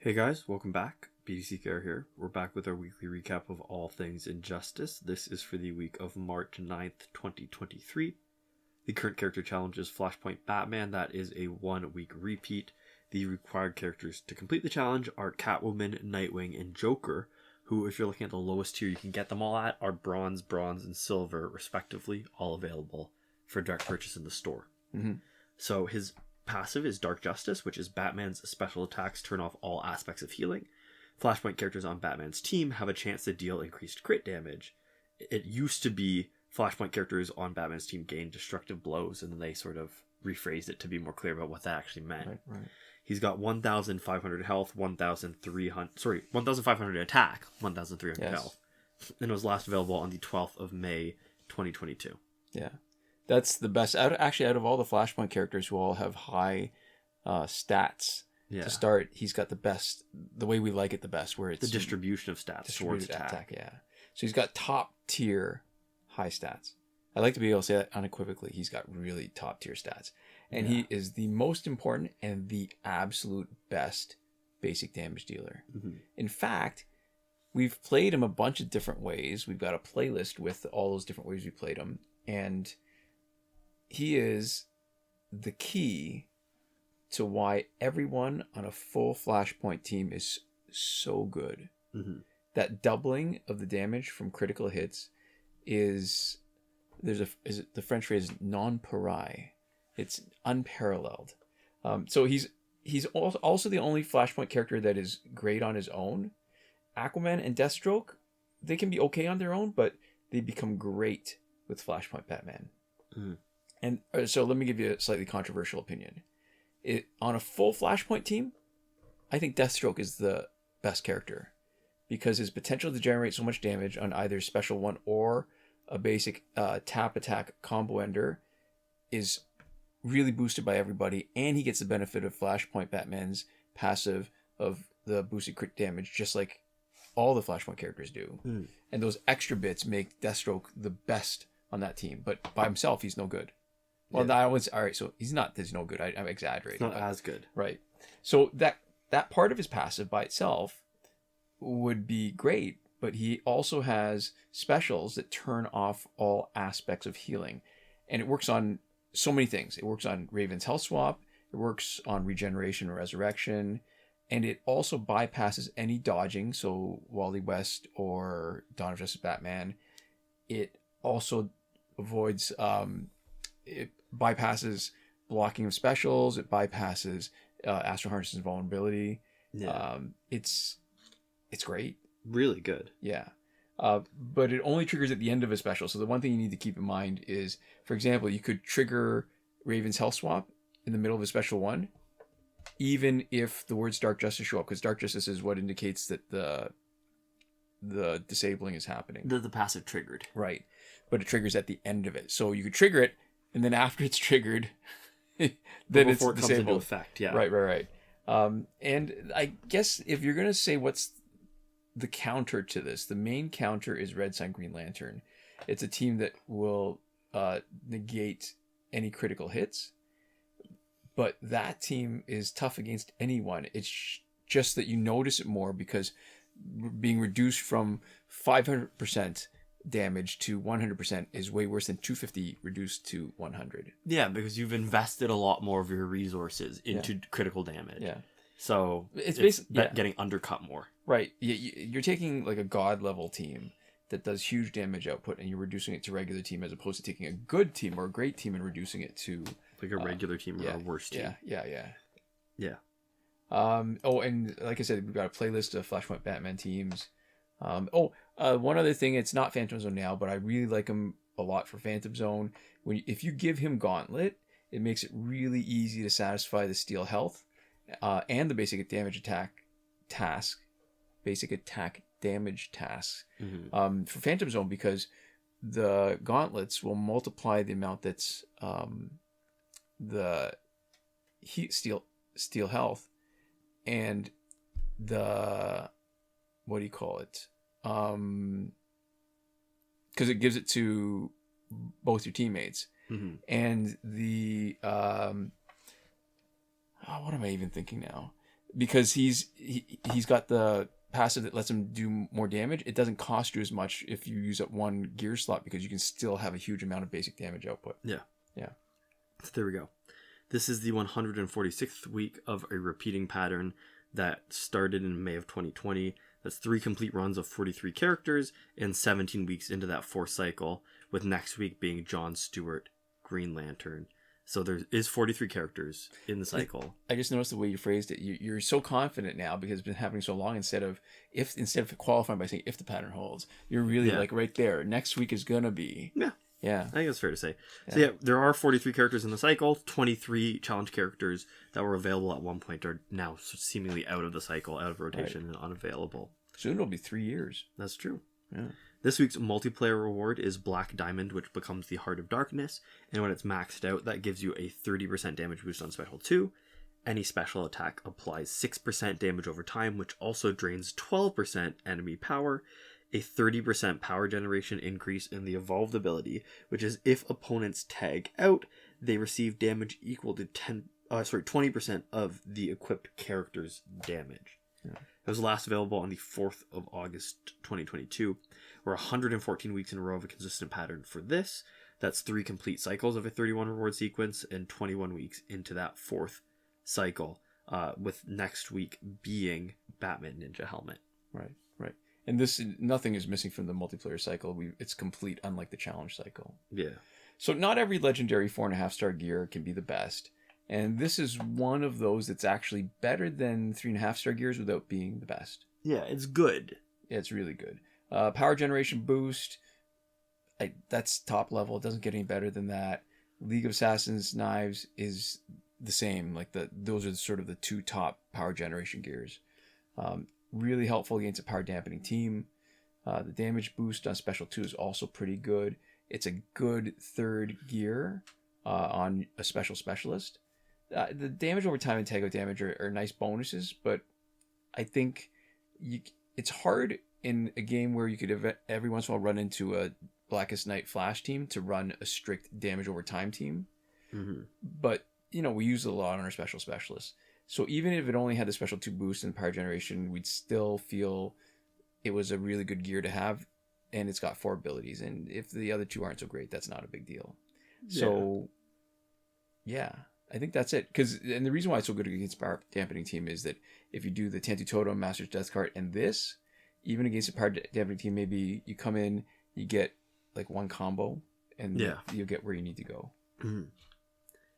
Hey guys, welcome back. BDC Care here. We're back with our weekly recap of all things Injustice. This is for the week of March 9th, 2023. The current character challenge is Flashpoint Batman. That is a 1 week repeat. The required characters to complete the challenge are Catwoman, Nightwing, and Joker, who, if you're looking at the lowest tier you can get them all at, are bronze, and silver, respectively, all available for direct purchase in the store. Mm-hmm. So his passive is Dark Justice, which is Batman's special attacks turn off all aspects of healing. Flashpoint characters on Batman's team have a chance to deal increased crit damage. It used to be Flashpoint characters on Batman's team gain destructive blows, and then they sort of rephrased it to be more clear about what that actually meant. Right. He's got 1,500 health, 1,500 attack, 1,300 health. And it was last available on the 12th of May, 2022. Yeah. That's the best. Out of all the Flashpoint characters who all have high stats to start, he's got the best, the way we like it the best, where it's the distribution of stats towards attack. Yeah. So he's got top tier high stats. I like to be able to say that unequivocally. He's got really top tier stats. And he is the most important and the absolute best basic damage dealer. Mm-hmm. In fact, we've played him a bunch of different ways. We've got a playlist with all those different ways we played him. And he is the key to why everyone on a full Flashpoint team is so good. Mm-hmm. That doubling of the damage from critical hits is the French phrase non-pareil. It's unparalleled. So he's also the only Flashpoint character that is great on his own. Aquaman and Deathstroke, they can be okay on their own, but they become great with Flashpoint Batman. Mm-hmm. And so let me give you a slightly controversial opinion. On a full Flashpoint team, I think Deathstroke is the best character because his potential to generate so much damage on either Special 1 or a basic tap attack combo ender is really boosted by everybody, and he gets the benefit of Flashpoint Batman's passive of the boosted crit damage, just like all the Flashpoint characters do. Mm. And those extra bits make Deathstroke the best on that team, but by himself, he's no good. Well, I was all right. So he's no good. I'm exaggerating. It's not as good, right? So that part of his passive by itself would be great, but he also has specials that turn off all aspects of healing, and it works on so many things. It works on Raven's health swap. It works on regeneration or resurrection, and it also bypasses any dodging. So Wally West or Dawn of Justice Batman. It also avoids. It bypasses blocking of specials. It bypasses Astral Harness's invulnerability. Yeah. It's great. Really good. Yeah. But it only triggers at the end of a special. So the one thing you need to keep in mind is, for example, you could trigger Raven's health swap in the middle of a special one, even if the words Dark Justice show up, because Dark Justice is what indicates that the disabling is happening. The passive triggered. Right. But it triggers at the end of it. So you could trigger it, and then after it's triggered, then it's disabled. Comes into effect, yeah. Right. And I guess if you're going to say what's the counter to this, the main counter is Red Sun Green Lantern. It's a team that will negate any critical hits, but that team is tough against anyone. It's just that you notice it more because being reduced from 500% damage to 100% is way worse than 250 reduced to 100. Yeah, because you've invested a lot more of your resources into critical damage. Yeah. So it's basically getting undercut more. Right. You're taking like a god level team that does huge damage output, and you're reducing it to regular team as opposed to taking a good team or a great team and reducing it to like a regular team or a worse team. Yeah. Oh, and like I said, we've got a playlist of Flashpoint Batman teams. One other thing, it's not Phantom Zone now, but I really like him a lot for Phantom Zone. If you give him Gauntlet, it makes it really easy to satisfy the Steel Health and the basic damage attack task. Basic attack damage tasks for Phantom Zone, because the gauntlets will multiply the amount that's the heat steel health and the what do you call it? Because it gives it to both your teammates. And the what am I even thinking now? because he's got the passive that lets him do more damage. It doesn't cost you as much if you use up one gear slot because you can still have a huge amount of basic damage output. Yeah. Yeah. So there we go. This is the 146th week of a repeating pattern that started in May of 2020. That's 3 complete runs of 43 characters and 17 weeks into that 4th cycle, with next week being Jon Stewart, Green Lantern. So there is 43 characters in the cycle. I just noticed the way you phrased it. You're so confident now because it's been happening so long. Instead of qualifying by saying if the pattern holds, you're really like right there. Next week is gonna be. Yeah. I think that's fair to say. Yeah. So there are 43 characters in the cycle. 23 challenge characters that were available at one point are now seemingly out of the cycle, out of rotation, and unavailable. Soon it'll be 3 years. That's true. Yeah. This week's multiplayer reward is Black Diamond, which becomes the Heart of Darkness, and when it's maxed out, that gives you a 30% damage boost on Special 2. Any special attack applies 6% damage over time, which also drains 12% enemy power, a 30% power generation increase in the evolved ability, which is if opponents tag out, they receive damage equal to 20% of the equipped character's damage. Yeah. It was last available on the 4th of August 2022. We're 114 weeks in a row of a consistent pattern for this. That's 3 complete cycles of a 31 reward sequence and 21 weeks into that 4th cycle, with next week being Batman Ninja Helmet. Right. And nothing is missing from the multiplayer cycle. It's complete, unlike the challenge cycle. Yeah. So not every legendary 4.5-star gear can be the best. And this is one of those that's actually better than 3.5-star gears without being the best. Yeah, it's good. Yeah, it's really good. Power generation boost, that's top level. It doesn't get any better than that. League of Assassins knives is the same. Like those are sort of the 2 top power generation gears. Really helpful against a power dampening team. The damage boost on Special 2 is also pretty good. It's a good 3rd gear on a specialist. The damage over time and tag out damage are nice bonuses, but I think it's hard in a game where you could every once in a while run into a Blackest Night Flash team to run a strict damage over time team. Mm-hmm. But, we use it a lot on our specialists. So even if it only had the Special 2 boost and power generation, we'd still feel it was a really good gear to have, and it's got 4 abilities. And if the other 2 aren't so great, that's not a big deal. Yeah. So, yeah, I think that's it. And the reason why it's so good against power dampening team is that if you do the Tantu Totem, Master's Death Card, and this, even against a power dampening team, maybe you come in, you get like 1 combo, and you'll get where you need to go. Mm-hmm.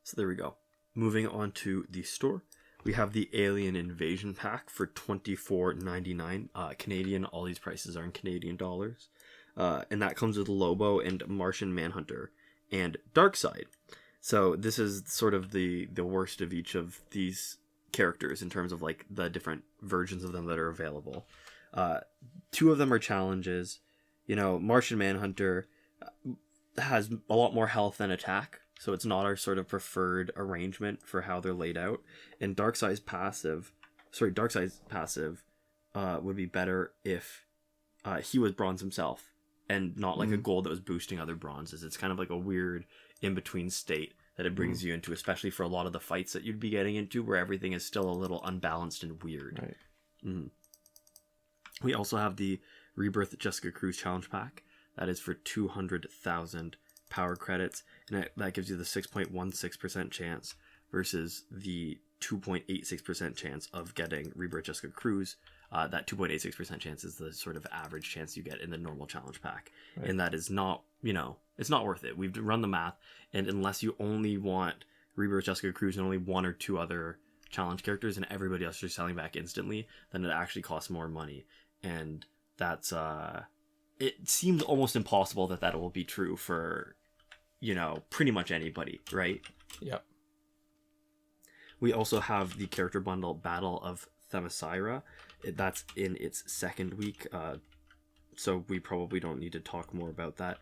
So there we go. Moving on to the store. We have the Alien Invasion Pack for $24.99 Canadian. All these prices are in Canadian dollars. And that comes with Lobo and Martian Manhunter and Darkseid. So this is sort of the worst of each of these characters in terms of like the different versions of them that are available. 2 of them are challenges. Martian Manhunter has a lot more health than attack. So it's not our sort of preferred arrangement for how they're laid out. And Darkseid's passive would be better if he was bronze himself and not like a gold that was boosting other bronzes. It's kind of like a weird in-between state that it brings you into, especially for a lot of the fights that you'd be getting into where everything is still a little unbalanced and weird. Right. Mm-hmm. We also have the Rebirth Jessica Cruz Challenge Pack. That is for 200,000 power credits, and that gives you the 6.16% chance versus the 2.86% chance of getting Rebirth Jessica Cruz. That 2.86% chance is the sort of average chance you get in the normal challenge pack. Right. And that is not, it's not worth it. We've run the math, and unless you only want Rebirth Jessica Cruz and only 1 or 2 other challenge characters and everybody else you're selling back instantly, then it actually costs more money. And that's, it seems almost impossible that will be true for, pretty much anybody, right? Yep. We also have the character bundle Battle of Themyscira. That's in its 2nd week, so we probably don't need to talk more about that.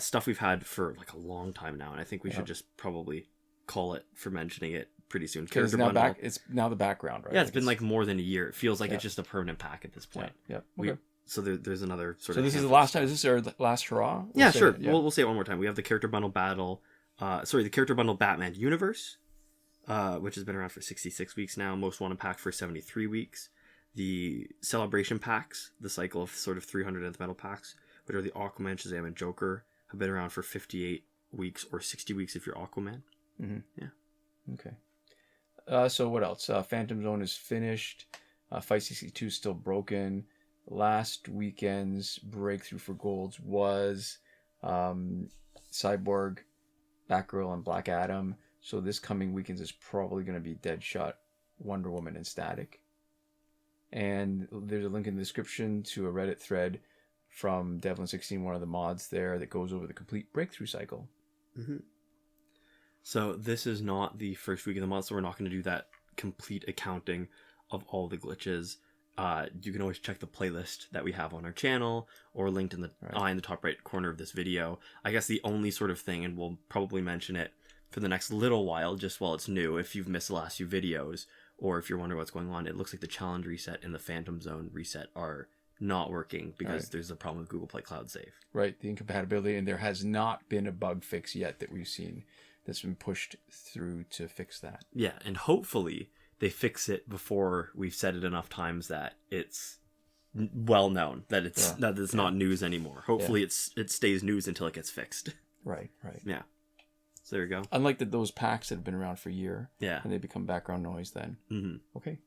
Stuff we've had for like a long time now, and I think we should just probably call it for mentioning it pretty soon. Because it's now the background, right? Yeah, it's been like more than a year. It feels like it's just a permanent pack at this point. Yeah. Okay. So there's another sort of... So this is the last time. Is this our last hurrah? Yeah, sure. We'll say it one more time. We have the character bundle the character bundle Batman Universe, which has been around for 66 weeks now. Most Wanted pack for 73 weeks. The Celebration packs, the cycle of sort of 300 nth metal packs, which are the Aquaman, Shazam, and Joker, have been around for 58 weeks or 60 weeks if you're Aquaman. Mm-hmm. Yeah. Okay. So what else? Phantom Zone is finished. Fight 62 is still broken. Last weekend's breakthrough for golds was Cyborg, Batgirl, and Black Adam. So this coming weekend is probably going to be Deadshot, Wonder Woman, and Static. And there's a link in the description to a Reddit thread from Devlin16, one of the mods there, that goes over the complete breakthrough cycle. Mm-hmm. So this is not the first week of the month, so we're not going to do that complete accounting of all the glitches. You can always check the playlist that we have on our channel or linked in the in the top right corner of this video. I guess the only sort of thing, and we'll probably mention it for the next little while, just while it's new, if you've missed the last few videos, or if you're wondering what's going on, it looks like the challenge reset and the Phantom Zone reset are not working because there's a problem with Google Play Cloud Save. Right, the incompatibility, and there has not been a bug fix yet that we've seen that's been pushed through to fix that. Yeah, and hopefully they fix it before we've said it enough times that it's well known, that it's not news anymore. Hopefully it stays news until it gets fixed. Right. Yeah. So there you go. Unlike those packs that have been around for a year. Yeah. And they become background noise then. Mm-hmm. Okay.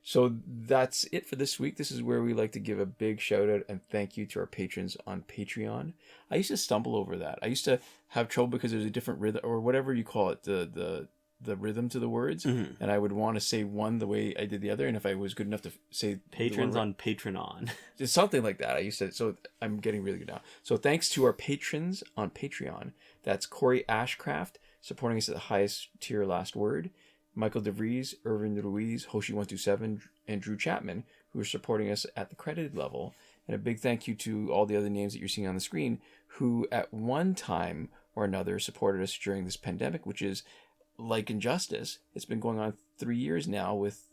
So that's it for this week. This is where we like to give a big shout out and thank you to our patrons on Patreon. I used to stumble over that. I used to have trouble because there's a different rhythm, or whatever you call it, the rhythm to the words. Mm-hmm. And I would want to say one the way I did the other. And if I was good enough to say patrons on Patreon, just something like that. I used to, so I'm getting really good now. So thanks to our patrons on Patreon. That's Korey Ashcraft, supporting us at the highest tier last word. Michael Devries, Irvin Ruiz, Hoshi127, and Drew Chapman, who are supporting us at the credited level. And a big thank you to all the other names that you're seeing on the screen who at one time or another supported us during this pandemic, which is like Injustice. It's been going on 3 years now with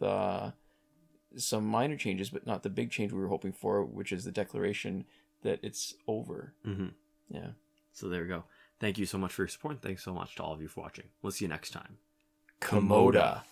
some minor changes, but not the big change we were hoping for, which is the declaration that it's over. Mm-hmm. Yeah. So there we go. Thank you so much for your support. And thanks so much to all of you for watching. We'll see you next time. Komoda.